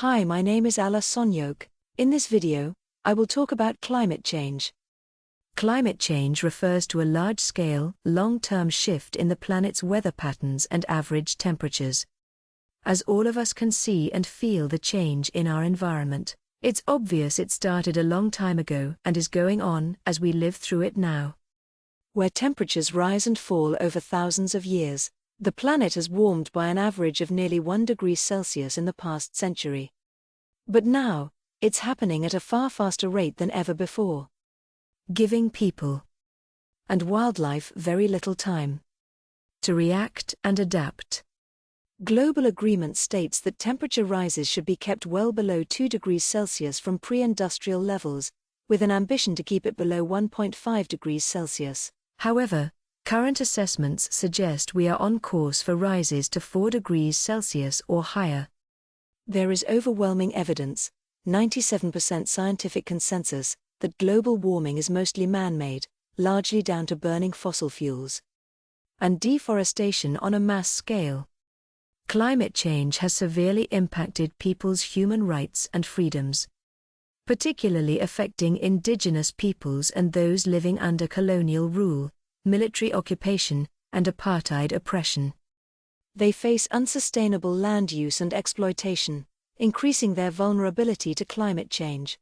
Hi, my name is Ala Sonyok. In this video, I will talk about climate change. Climate change refers to a large-scale, long-term shift in the planet's weather patterns and average temperatures. As all of us can see and feel the change in our environment, it's obvious it started a long time ago and is going on as we live through it now. Where temperatures rise and fall over thousands of years, the planet has warmed by an average of nearly 1 degree Celsius in the past century. But now, it's happening at a far faster rate than ever before, giving people and wildlife very little time to react and adapt. Global agreement states that temperature rises should be kept well below 2 degrees Celsius from pre-industrial levels, with an ambition to keep it below 1.5 degrees Celsius. However, current assessments suggest we are on course for rises to 4 degrees Celsius or higher. There is overwhelming evidence, 97% scientific consensus, that global warming is mostly man-made, largely down to burning fossil fuels and deforestation on a mass scale. Climate change has severely impacted people's human rights and freedoms, particularly affecting indigenous peoples and those living under colonial rule, military occupation, and apartheid oppression. They face unsustainable land use and exploitation, increasing their vulnerability to climate change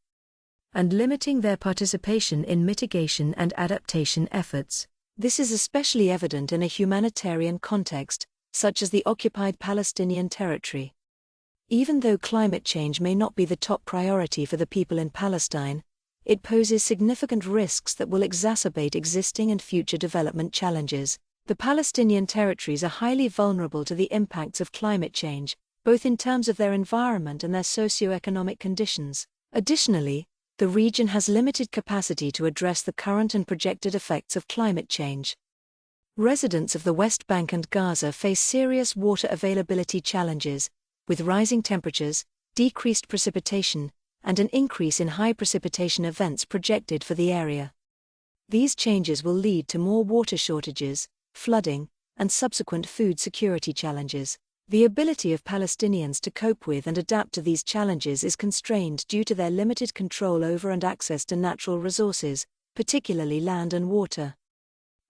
and limiting their participation in mitigation and adaptation efforts. This is especially evident in a humanitarian context, such as the occupied Palestinian territory. Even though climate change may not be the top priority for the people in Palestine, it poses significant risks that will exacerbate existing and future development challenges. The Palestinian territories are highly vulnerable to the impacts of climate change, both in terms of their environment and their socio-economic conditions. Additionally, the region has limited capacity to address the current and projected effects of climate change. Residents of the West Bank and Gaza face serious water availability challenges, with rising temperatures, decreased precipitation, and an increase in high precipitation events projected for the area. These changes will lead to more water shortages, flooding, and subsequent food security challenges. The ability of Palestinians to cope with and adapt to these challenges is constrained due to their limited control over and access to natural resources, particularly land and water.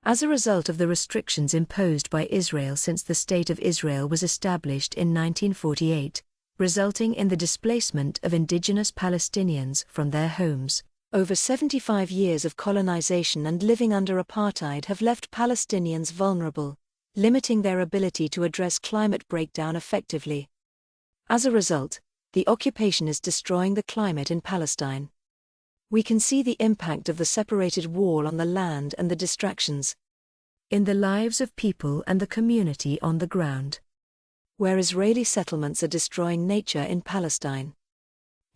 As a result of the restrictions imposed by Israel since the State of Israel was established in 1948, resulting in the displacement of indigenous Palestinians from their homes, over 75 years of colonization and living under apartheid have left Palestinians vulnerable, limiting their ability to address climate breakdown effectively. As a result, the occupation is destroying the climate in Palestine. We can see the impact of the separated wall on the land and the distractions in the lives of people and the community on the ground, where Israeli settlements are destroying nature in Palestine.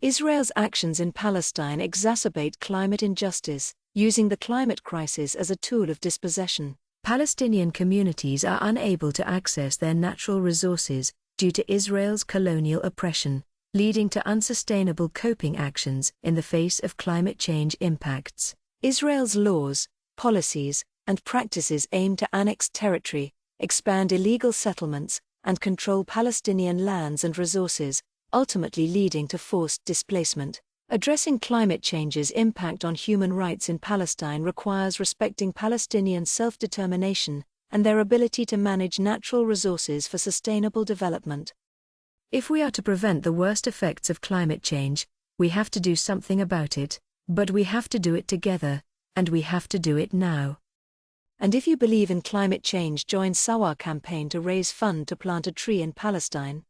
Israel's actions in Palestine exacerbate climate injustice, using the climate crisis as a tool of dispossession. Palestinian communities are unable to access their natural resources due to Israel's colonial oppression, leading to unsustainable coping actions in the face of climate change impacts. Israel's laws, policies, and practices aim to annex territory, expand illegal settlements, and control Palestinian lands and resources, ultimately leading to forced displacement. Addressing climate change's impact on human rights in Palestine requires respecting Palestinian self-determination and their ability to manage natural resources for sustainable development. If we are to prevent the worst effects of climate change, we have to do something about it, but we have to do it together, and we have to do it now. And if you believe in climate change, join Sawar campaign to raise fund to plant a tree in Palestine.